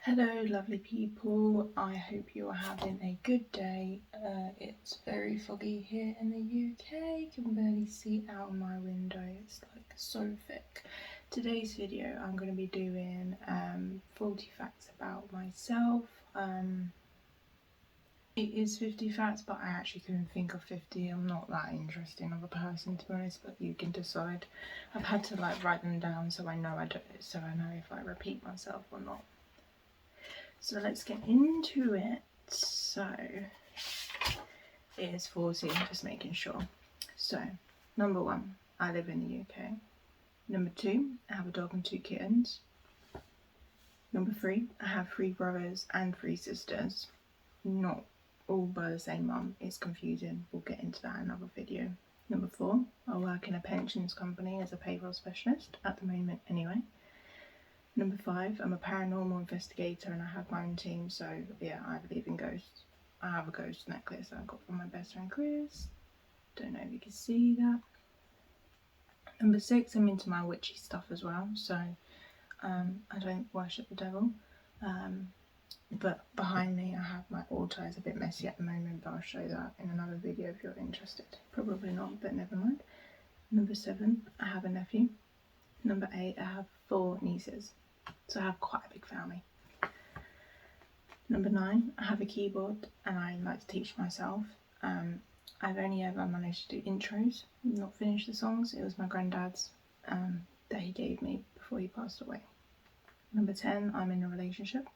Hello lovely people, I hope you are having a good day. It's very foggy here in the UK, you can barely see out of my window, it's like so thick. Today's video I'm going to be doing 40 facts about myself. It is 50 facts, but I actually couldn't think of 50. I'm not that interesting of a person, to be honest, but you can decide. I've had to write them down so I know if I repeat myself or not. So let's get into it. So it is 40, just making sure. So number 1, I live in the UK. Number 2, I have a dog and 2 kittens. Number 3, I have 3 brothers and 3 sisters. Not all by the same mum, it's confusing. We'll get into that in another video. Number 4, I work in a pensions company as a payroll specialist, at the moment anyway. Number 5, I'm a paranormal investigator and I have my own team, so yeah, I believe in ghosts. I have a ghost necklace that I got from my best friend Chris. Don't know if you can see that. Number 6, I'm into my witchy stuff as well, so I don't worship the devil. But behind me I have my altar. It's a bit messy at the moment, but I'll show that in another video if you're interested. Probably not, but never mind. Number 7, I have a nephew. Number 8, I have 4 nieces. So I have quite a big family. Number 9, I have a keyboard and I like to teach myself. I've only ever managed to do intros, not finish the songs. It was my granddad's that he gave me before he passed away. Number 10, I'm in a relationship.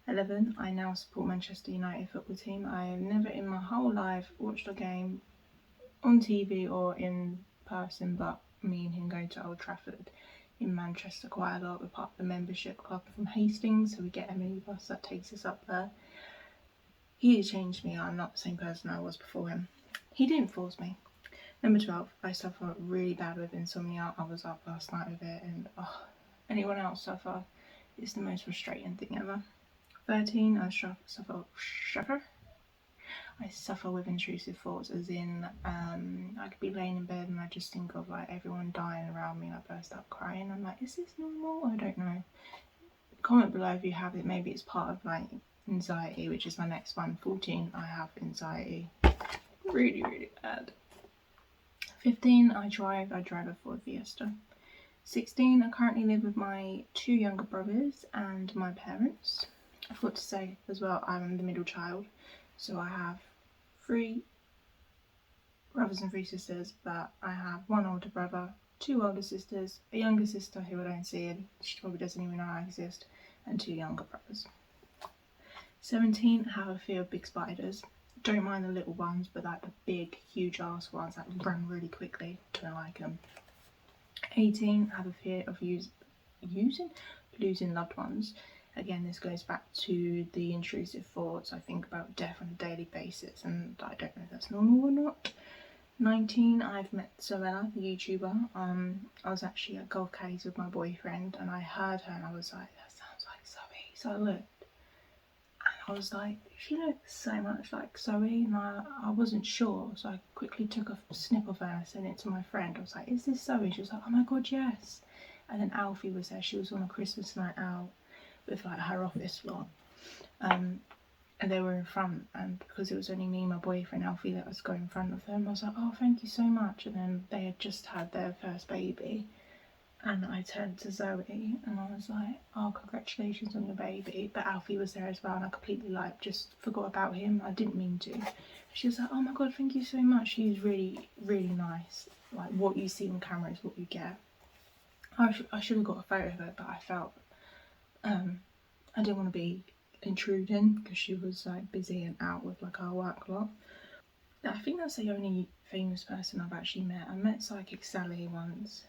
11, I now support Manchester United football team. I have never in my whole life watched a game on TV or in person, but me and him go to Old Trafford in Manchester quite a lot. We're part of the membership club from Hastings, so we get a minibus that takes us up there. He has changed me. I'm not the same person I was before him. He didn't force me. Number 12, I suffer really bad with insomnia. I was up last night with it, and anyone else suffer? It's the most frustrating thing ever. 13, I suffer with intrusive thoughts, as in I could be laying in bed and I just think of everyone dying around me and I burst out crying. I'm like, is this normal? I don't know. Comment below if you have it. Maybe it's part of anxiety, which is my next one. 14, I have anxiety. Really bad. 15, I drive a Ford Fiesta. 16, I currently live with my 2 younger brothers and my parents. I forgot to say as well, I'm the middle child, so I have 3 brothers and 3 sisters, but I have 1 older brother, 2 older sisters, a younger sister who I don't see, and she probably doesn't even know I exist, and 2 younger brothers. 17, I have a fear of big spiders. Don't mind the little ones, but the big, huge ass ones that run really quickly, don't like them. 18, I have a fear of losing loved ones. Again, this goes back to the intrusive thoughts. I think about death on a daily basis, and I don't know if that's normal or not. 19, I've met Zoella, the YouTuber. I was actually at golf caddies with my boyfriend, and I heard her, and I was like, that sounds like Zoe. So I looked, and I was like, she looks so much like Zoe, and I wasn't sure, so I quickly took a snip of her and I sent it to my friend. I was like, is this Zoe? She was like, oh my god, yes. And then Alfie was there. She was on a Christmas night out with her office lot, and they were in front, and because it was only me and my boyfriend Alfie that was going in front of them, I was like, oh thank you so much. And then they had just had their first baby, and I turned to Zoe and I was like, oh congratulations on your baby. But Alfie was there as well, and I completely just forgot about him. I didn't mean to. She was like, oh my god, thank you so much. She was really nice. What you see on camera is what you get. I should have got a photo of her, but I felt I didn't want to be intruding because she was busy and out with our work lot. I think that's the only famous person I've actually met. I met Psychic Sally once.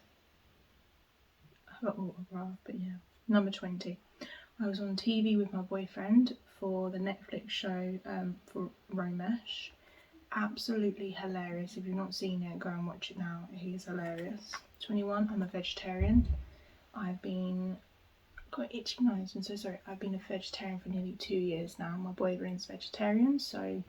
I got autograph, but yeah. Number 20. I was on TV with my boyfriend for the Netflix show for Romesh. Absolutely hilarious. If you've not seen it, go and watch it now. He is hilarious. 21. I'm a vegetarian. Got itchy nose, I'm so sorry. I've been a vegetarian for nearly 2 years now. My boyfriend's vegetarian, so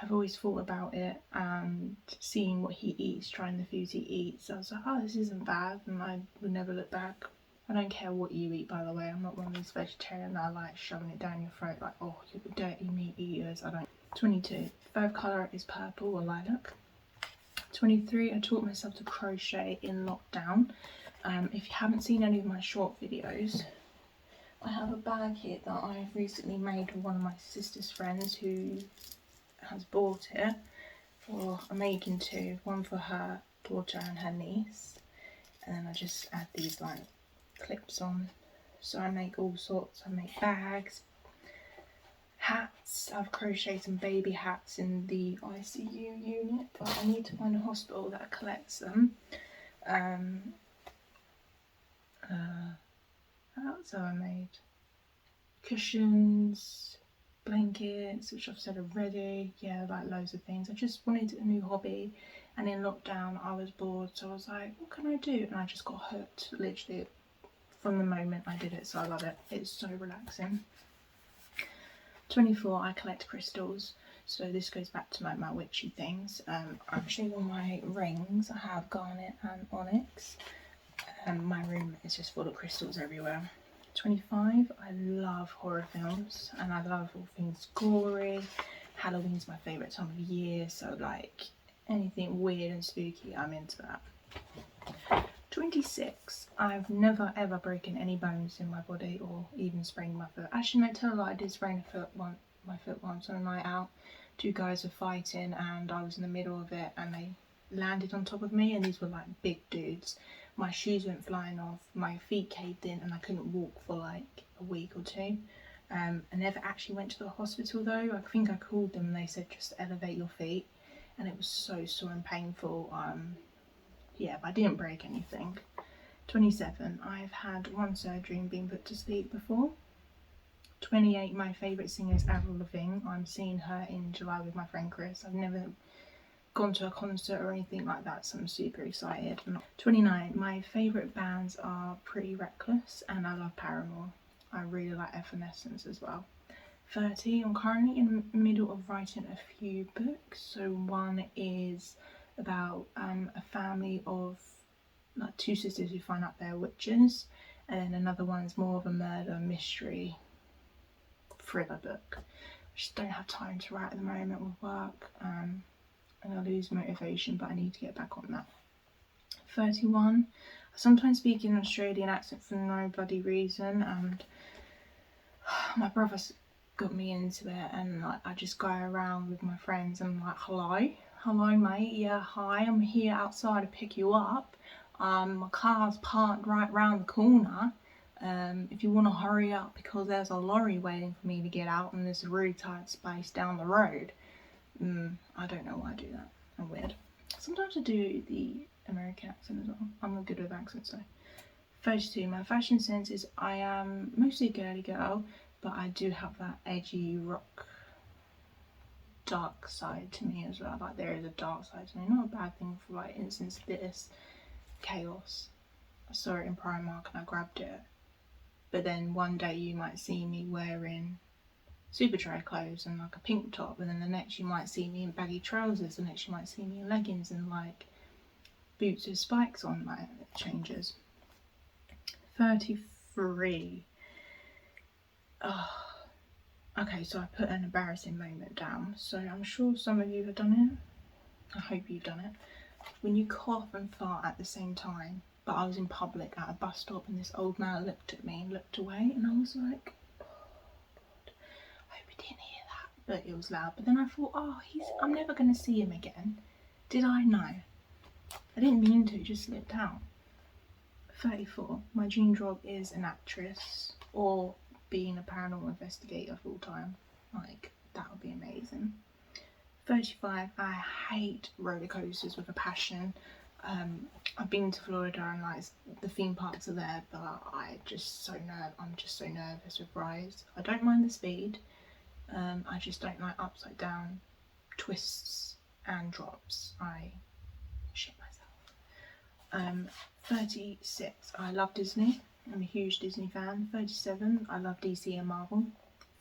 I've always thought about it and seeing what he eats, trying the foods he eats. I was like, oh, this isn't bad, and I would never look back. I don't care what you eat, by the way. I'm not one of these vegetarians that are like shoving it down your throat like, oh, you're dirty meat eaters. I don't. 22. Favourite colour is purple or lilac. 23. I taught myself to crochet in lockdown. If you haven't seen any of my short videos, I have a bag here that I've recently made with one of my sister's friends who has bought it for a making to, one for her daughter and her niece, and then I just add these like clips on. So I make all sorts. I make bags, hats. I've crocheted some baby hats in the ICU unit, but I need to find a hospital that collects them. What else have I made? Cushions, blankets, which I've said already. Yeah, like loads of things. I just wanted a new hobby, and in lockdown I was bored, so I was like, what can I do? And I just got hooked, literally, from the moment I did it, so I love it. It's so relaxing. 24, I collect crystals. So this goes back to like my witchy things. Actually on my rings I have garnet and onyx. My room is just full of crystals everywhere. 25, I love horror films and I love all things gory. Halloween's my favourite time of year, so like anything weird and spooky, I'm into that. 26, I've never ever broken any bones in my body or even sprained my foot. Actually, no, tell a lie, I did sprain my foot once on a night out. Two guys were fighting and I was in the middle of it and they landed on top of me, and these were like big dudes. My shoes went flying off, my feet caved in, and I couldn't walk for like a week or two. I never actually went to the hospital though. I think I called them and they said just elevate your feet, and it was so sore and painful. Yeah, but I didn't break anything. 27, I've had one surgery and been put to sleep before. 28, my favourite singer is Avril Lavigne. I'm seeing her in July with my friend Chris. I've never gone to a concert or anything like that, so I'm super excited. 29, my favourite bands are Pretty Reckless and I love Paramore. I really like Evanescence as well. 30, I'm currently in the middle of writing a few books. So one is about a family of like two sisters who find out they're witches, and then another one's more of a murder mystery thriller book. I just don't have time to write at the moment with work, and I lose motivation, but I need to get back on that. 31, I sometimes speak in an Australian accent for no bloody reason, and my brother's got me into it, and like I just go around with my friends and I'm like, hello mate, yeah, hi, I'm here outside to pick you up. My car's parked right round the corner. If you want to hurry up because there's a lorry waiting for me to get out and there's a really tight space down the road. I don't know why I do that. I'm weird. Sometimes I do the American accent as well. I'm not good with accents though. 32, my fashion sense is I am mostly a girly girl, but I do have that edgy rock dark side to me as well. Like there is a dark side to me. Not a bad thing. For like instance this Chaos. I saw it in Primark and I grabbed it. But then one day you might see me wearing Superdry clothes and like a pink top, and then the next you might see me in baggy trousers, the next you might see me in leggings and like boots with spikes on. Like it changes. 33. Okay, so I put an embarrassing moment down, so I'm sure some of you have done it. I hope you've done it. When you cough and fart at the same time. But I was in public at a bus stop and this old man looked at me and looked away, and I was like, oh God, I hope he didn't hear that. But it was loud. But then I thought, oh, I'm never going to see him again. Did I? No. I didn't mean to, it just slipped out. 34, my dream job is an actress or being a paranormal investigator full time. Like, that would be amazing. 35, I hate roller coasters with a passion. I've been to Florida and like the theme parks are there, but I'm just so nervous with rides. I don't mind the speed. I just don't like upside down twists and drops. I shit myself. 36, I love Disney. I'm a huge Disney fan. 37, I love DC and Marvel.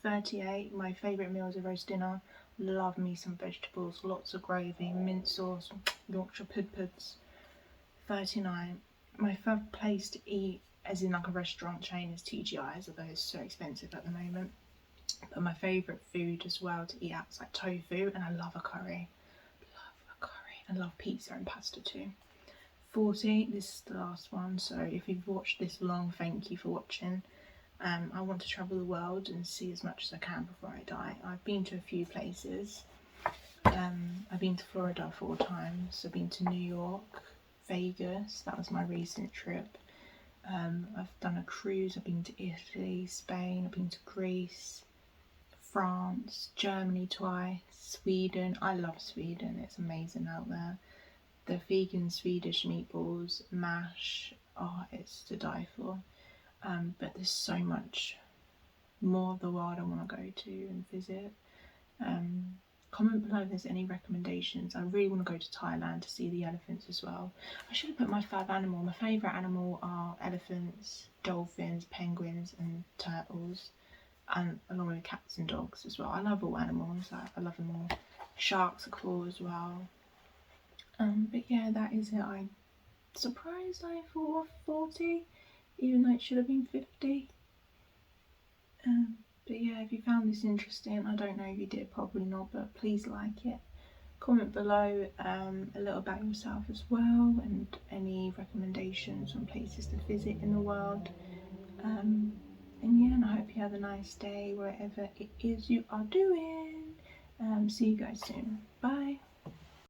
38, my favourite meal is a roast dinner. Love me some vegetables, lots of gravy, mint sauce, Yorkshire pud puds. 39, my favourite place to eat as in like a restaurant chain as TGI's, although it's so expensive at the moment. But my favourite food as well to eat out is like tofu, and I love a curry. Love a curry. I love pizza and pasta too. 40, this is the last one, so if you've watched this long, thank you for watching. I want to travel the world and see as much as I can before I die. I've been to a few places. I've been to Florida 4 times. I've been to New York, Vegas, that was my recent trip. I've done a cruise. I've been to Italy, Spain, I've been to Greece, France, Germany twice, Sweden. I love Sweden, it's amazing out there. The vegan Swedish meatballs, mash, oh, it's to die for. But there's so much more of the world I want to go to and visit. Comment below if there's any recommendations. I really want to go to Thailand to see the elephants as well. I should have put my animal. My favourite animal are elephants, dolphins, penguins and turtles, and along with cats and dogs as well. I love all animals, I love them all. Sharks are cool as well. But yeah, that is it. I'm surprised I thought of 40, even though it should have been 50. But yeah, if you found this interesting, I don't know if you did, probably not, but please like it. Comment below a little about yourself as well, and any recommendations on places to visit in the world. And yeah, and I hope you have a nice day wherever it is you are doing. See you guys soon. Bye.